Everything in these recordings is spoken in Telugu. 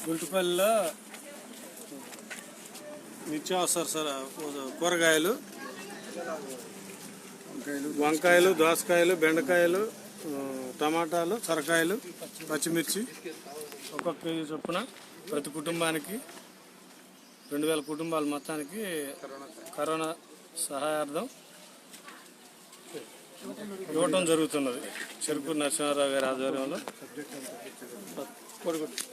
గుంటుపల్లిలో నిత్యావసర కూరగాయలు, వంకాయలు, దోసకాయలు, బెండకాయలు, టమాటాలు, సొరకాయలు, పచ్చిమిర్చి ఒక్కొక్క కేజీ చొప్పున ప్రతి కుటుంబానికి 2000 కుటుంబాల మొత్తానికి కరోనా సహాయార్థం ఇవ్వటం జరుగుతున్నది. చెరుకూరు నరసింహారావు గారి ఆధ్వర్యంలో కోడిగుడ్లు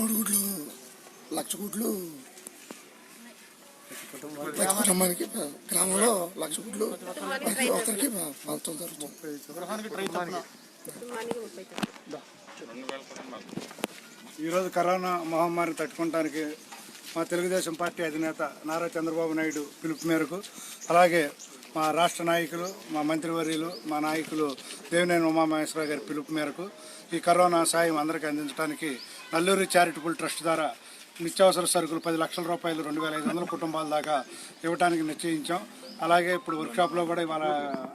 1,00,000 గుడ్లు ప్రతి కుటుంబానికి, గ్రామంలో 1,00,000 గుడ్లు ఒకరికి పంచడం జరుగుతుంది. ఈరోజు కరోనా మహమ్మారిని తట్టుకోవడానికి మా తెలుగుదేశం పార్టీ అధినేత నారా చంద్రబాబు నాయుడు పిలుపు మేరకు, అలాగే మా రాష్ట్ర నాయకులు, మా మంత్రివర్యులు, మా నాయకులు దేవినేని ఉమామహేశ్వరరావు గారి పిలుపు మేరకు ఈ కరోనా సాయం అందరికీ అందించడానికి నల్లూరి చారిటబుల్ ట్రస్ట్ ద్వారా నిత్యావసర సరుకులు 10 లక్షల రూపాయలు 2,500 కుటుంబాల దాకా ఇవ్వడానికి నిశ్చయించాం. అలాగే ఇప్పుడు వర్క్షాప్లో కూడా ఇవాళ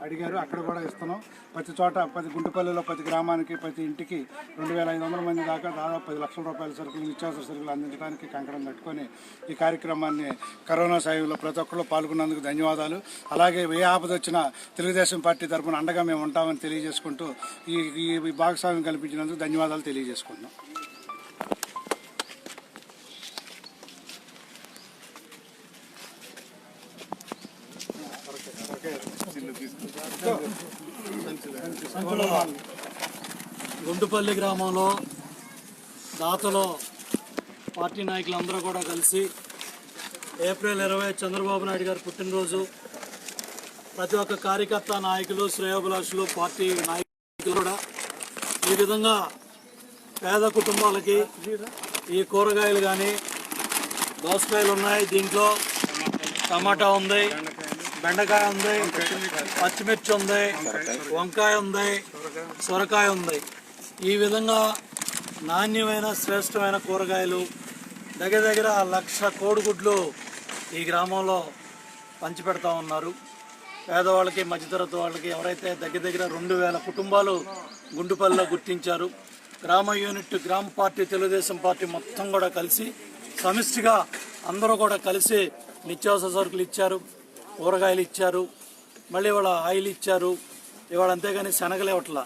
అడిగారు, అక్కడ కూడా ఇస్తున్నాం. ప్రతి చోట గుంటుపల్లిలో ప్రతి గ్రామానికి, ప్రతి ఇంటికి 2,500 మంది దాకా దాదాపు 10 లక్షల రూపాయల సరుకులు, నిత్యావసర సరుకులు అందించడానికి కంకణం కట్టుకొని ఈ కార్యక్రమాన్ని కరోనా సాయంలో ప్రతి ఒక్కరు పాల్గొన్నందుకు ధన్యవాదాలు. అలాగే ఏ ఆపద వచ్చినా తెలుగుదేశం పార్టీ తరఫున అండగా మేము ఉంటామని తెలియజేసుకుంటూ ఈ భాగస్వామ్యం కల్పించినందుకు ధన్యవాదాలు తెలియజేసుకుంటున్నాం. గుంటుపల్లి గ్రామంలో దాతలో పార్టీ నాయకులందరూ కూడా కలిసి ఏప్రిల్ 20 చంద్రబాబు నాయుడు గారి పుట్టినరోజు ప్రతి ఒక్క కార్యకర్త, నాయకులు, శ్రేయోభిలాషులు, పార్టీ నాయకులు కూడా ఈ విధంగా పేద కుటుంబాలకి ఈ కూరగాయలు కానీ, దోసకాయలు ఉన్నాయి, దీంట్లో టమాటా ఉంది, బెండకాయ ఉంది, పచ్చిమిర్చి ఉంది, వంకాయ ఉంది, సొరకాయ ఉంది. ఈ విధంగా నాణ్యమైన శ్రేష్టమైన కూరగాయలు దగ్గర 1,00,000 కోడిగుడ్లు ఈ గ్రామంలో పంచిపెడతా ఉన్నారు. పేదవాళ్ళకి, మధ్యతరగతి వాళ్ళకి, ఎవరైతే దగ్గర 2,000 కుటుంబాలు గుంటుపల్లిలో గుర్తించారు. గ్రామ యూనిట్, గ్రామ పార్టీ, తెలుగుదేశం పార్టీ మొత్తం కూడా కలిసి సమిష్టిగా అందరూ కూడా కలిసి నిత్యావసర సరుకులు ఇచ్చారు, కూరగాయలు ఇచ్చారు, మళ్ళీ ఇవాళ ఆయిల్ ఇచ్చారు. ఇవాళ అంతేగాని శనగలు ఇవ్వట్లా.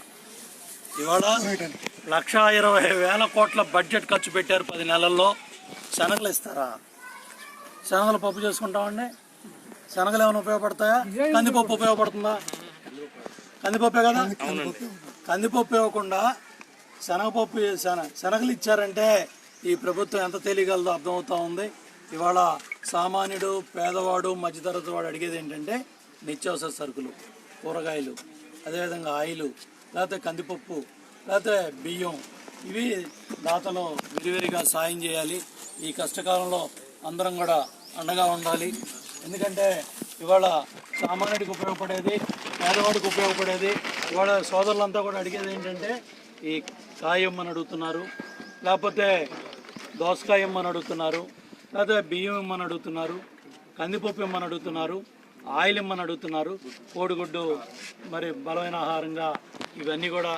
ఇవాళ 1,20,000 కోట్ల బడ్జెట్ ఖర్చు పెట్టారు 10 నెలల్లో. శనగలు ఇస్తారా? శనగలు పప్పు చేసుకుంటామండి. శనగలు ఏమైనా ఉపయోగపడతాయా? కందిపప్పు ఉపయోగపడుతుందా? కందిపప్పే కదా. కందిపప్పు ఇవ్వకుండా శనగలు ఇచ్చారంటే ఈ ప్రభుత్వం ఎంత తెలియగలదో అర్థమవుతా ఉంది. ఇవాళ సామాన్యుడు, పేదవాడు, మధ్యతరగతి వాడు అడిగేది ఏంటంటే నిత్యావసర సరుకులు, కూరగాయలు, అదేవిధంగా ఆయిలు, లేకపోతే కందిపప్పు, లేకపోతే బియ్యం. ఇవి దాతలో విరివిరిగా సాయం చేయాలి. ఈ కష్టకాలంలో అందరం కూడా అండగా ఉండాలి. ఎందుకంటే ఇవాళ సామాన్యుడికి ఉపయోగపడేది, పేదవాడికి ఉపయోగపడేది. ఇవాళ సోదరులంతా కూడా అడిగేది ఏంటంటే ఈ కాయమ్మని అడుగుతున్నారు, లేకపోతే దోసకాయ ఇమ్మని అడుగుతున్నారు, లేకపోతే బియ్యం ఇమ్మని అడుగుతున్నారు, కందిపప్పు ఇమ్మని అడుగుతున్నారు, ఆయిల్ ఇమ్మని అడుగుతున్నారు, కోడిగుడ్డు మరి బలమైన ఆహారంగా ఇవన్నీ కూడా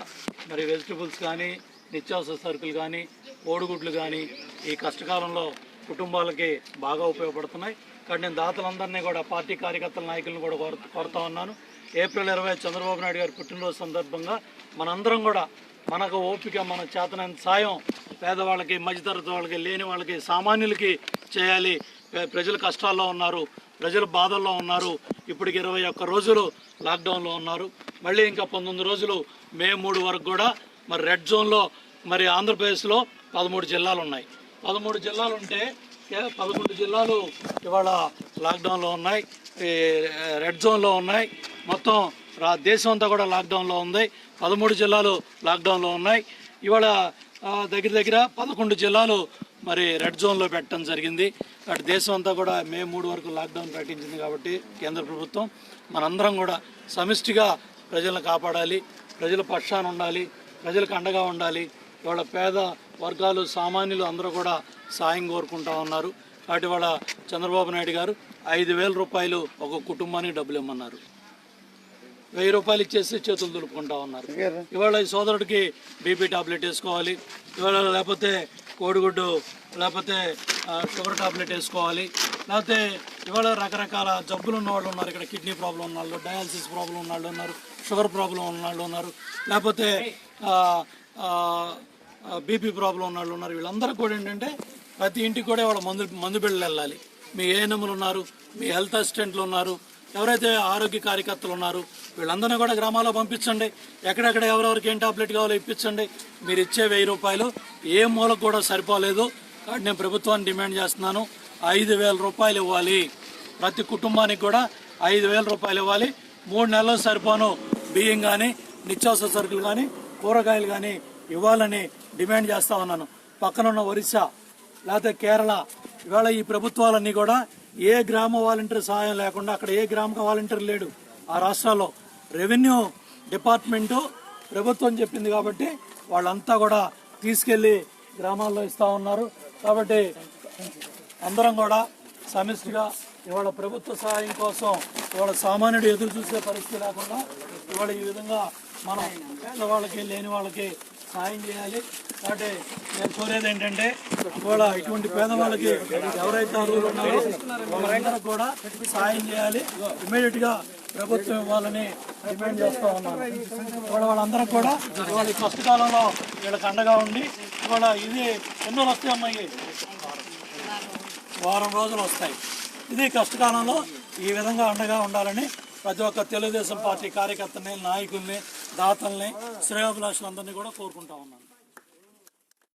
మరి వెజిటబుల్స్ కానీ, నిత్యావసర సరుకులు కానీ, కోడిగుడ్లు కానీ ఈ కష్టకాలంలో కుటుంబాలకి బాగా ఉపయోగపడుతున్నాయి. కాబట్టి నేను దాతలందరినీ కూడా, పార్టీ కార్యకర్తల నాయకులను కూడా కోరుతా ఉన్నాను. ఏప్రిల్ 20 చంద్రబాబు నాయుడు గారి పుట్టినరోజు సందర్భంగా మనందరం కూడా మనకు ఓపిక, మన చేతనంత సాయం పేదవాళ్ళకి, మధ్యతరగతి వాళ్ళకి, లేని వాళ్ళకి, సామాన్యులకి చేయాలి. ప్రజలు కష్టాల్లో ఉన్నారు, ప్రజలు బాధల్లో ఉన్నారు. ఇప్పటికి 21 రోజులు లాక్డౌన్లో ఉన్నారు. మళ్ళీ ఇంకా 19 రోజులు మే 3 వరకు కూడా మరి రెడ్ జోన్లో, మరి ఆంధ్రప్రదేశ్లో 13 జిల్లాలు ఉన్నాయి. 13 జిల్లాలు ఉంటే 11 జిల్లాలు ఇవాళ లాక్డౌన్లో ఉన్నాయి, రెడ్ జోన్లో ఉన్నాయి. మొత్తం దేశం అంతా కూడా లాక్డౌన్లో ఉంది. 13 జిల్లాలు లాక్డౌన్లో ఉన్నాయి. ఇవాళ దగ్గర 11 జిల్లాలు మరి రెడ్ జోన్లో పెట్టడం జరిగింది. అటు దేశం అంతా కూడా మే 3 వరకు లాక్డౌన్ ప్రకటించింది. కాబట్టి కేంద్ర ప్రభుత్వం మనందరం కూడా సమిష్టిగా ప్రజలను కాపాడాలి, ప్రజల పక్షాన ఉండాలి, ప్రజలకు అండగా ఉండాలి. ఇవాళ పేద వర్గాలు, సామాన్యులు అందరూ కూడా సాయం కోరుకుంటా ఉన్నారు. కాబట్టి ఇవాళ చంద్రబాబు నాయుడు గారు 5,000 రూపాయలు ఒక కుటుంబానికి డబ్బులు ఇమ్మన్నారు. 1000 రూపాయలు ఇచ్చేసి చేతులు దులుపుకుంటా ఉన్నారు. ఇవాళ ఈ సోదరుడికి బీపీ టాబ్లెట్ వేసుకోవాలి, ఇవాళ లేకపోతే కోడిగుడ్డు లేకపోతే షుగర్ టాబ్లెట్ వేసుకోవాలి, లేకపోతే ఇవాళ రకరకాల జబ్బులు ఉన్న వాళ్ళు ఉన్నారు. ఇక్కడ కిడ్నీ ప్రాబ్లం ఉన్న వాళ్ళు, డయాలసిస్ ప్రాబ్లం ఉన్న వాళ్ళు ఉన్నారు, షుగర్ ప్రాబ్లం ఉన్న వాళ్ళు ఉన్నారు, లేకపోతే బీపీ ప్రాబ్లం ఉన్న వాళ్ళు ఉన్నారు. వీళ్ళందరూ కూడా ఏంటంటే ప్రతి ఇంటికి కూడా వాళ్ళ మందు బిళ్ళలు వెళ్ళాలి. మీ ఏఎన్ఎంలు ఉన్నారు, మీ హెల్త్ అసిస్టెంట్లు ఉన్నారు, ఎవరైతే ఆరోగ్య కార్యకర్తలు ఉన్నారు వీళ్ళందరినీ కూడా గ్రామాల్లో పంపించండి. ఎక్కడెక్కడ ఎవరెవరికి ఏం టాబ్లెట్ కావాలో ఇప్పించండి. మీరు ఇచ్చే 1000 రూపాయలు ఏ మూలకు కూడా సరిపోలేదు. కాబట్టి నేను ప్రభుత్వాన్ని డిమాండ్ చేస్తున్నాను, 5000 రూపాయలు ఇవ్వాలి. ప్రతి కుటుంబానికి కూడా 5000 రూపాయలు ఇవ్వాలి. 3 నెలలు సరిపోను బియ్యం కానీ నిత్యావసర సరుకులు కానీ కూరగాయలు కానీ ఇవ్వాలని డిమాండ్ చేస్తా ఉన్నాను. పక్కనున్న ఒరిస్సా లేకపోతే కేరళ ఇవాళ ఈ ప్రభుత్వాలన్నీ కూడా ఏ గ్రామ వాలంటీర్ సహాయం లేకుండా, అక్కడ ఏ గ్రామ వాలంటీర్ లేడు ఆ రాష్ట్రాల్లో. రెవెన్యూ డిపార్ట్మెంటు ప్రభుత్వం చెప్పింది కాబట్టి వాళ్ళంతా కూడా తీసుకెళ్ళి గ్రామాల్లో ఇస్తూ ఉన్నారు. కాబట్టి అందరం కూడా సమిష్టిగా ఇవాళ ప్రభుత్వ సహాయం కోసం ఇవాళ సామాన్యుడు ఎదురు చూసే పరిస్థితి లేకుండా ఇవాళ ఈ విధంగా మనం పేదవాళ్ళకి లేని వాళ్ళకి సాయం చేయాలి. కాబట్టి నేను కోరేది ఏంటంటే ఇవాళ ఇటువంటి పేదవాళ్ళకి ఎవరైతే అర్హులు ఉన్నారో వాళ్ళందరూ కూడా సాయం చేయాలి. ఇమీడియట్గా ప్రభుత్వం ఇవ్వాలని డిమాండ్ చేస్తూ ఉన్నాను. ఇవాళ వాళ్ళందరూ కూడా ఇవాళ ఈ కష్టకాలంలో వీళ్ళకి అండగా ఉండి ఇవాళ ఇది ఎన్నో వస్తాయి అమ్మాయి, వారం రోజులు వస్తాయి. ఇది కష్టకాలంలో ఈ విధంగా అండగా ఉండాలని ప్రతి ఒక్క తెలుగుదేశం పార్టీ కార్యకర్తని, నాయకుల్ని, దాతల్ని, శ్రేయోభిలాషులందరినీ కూడా కోరుకుంటా ఉన్నాను.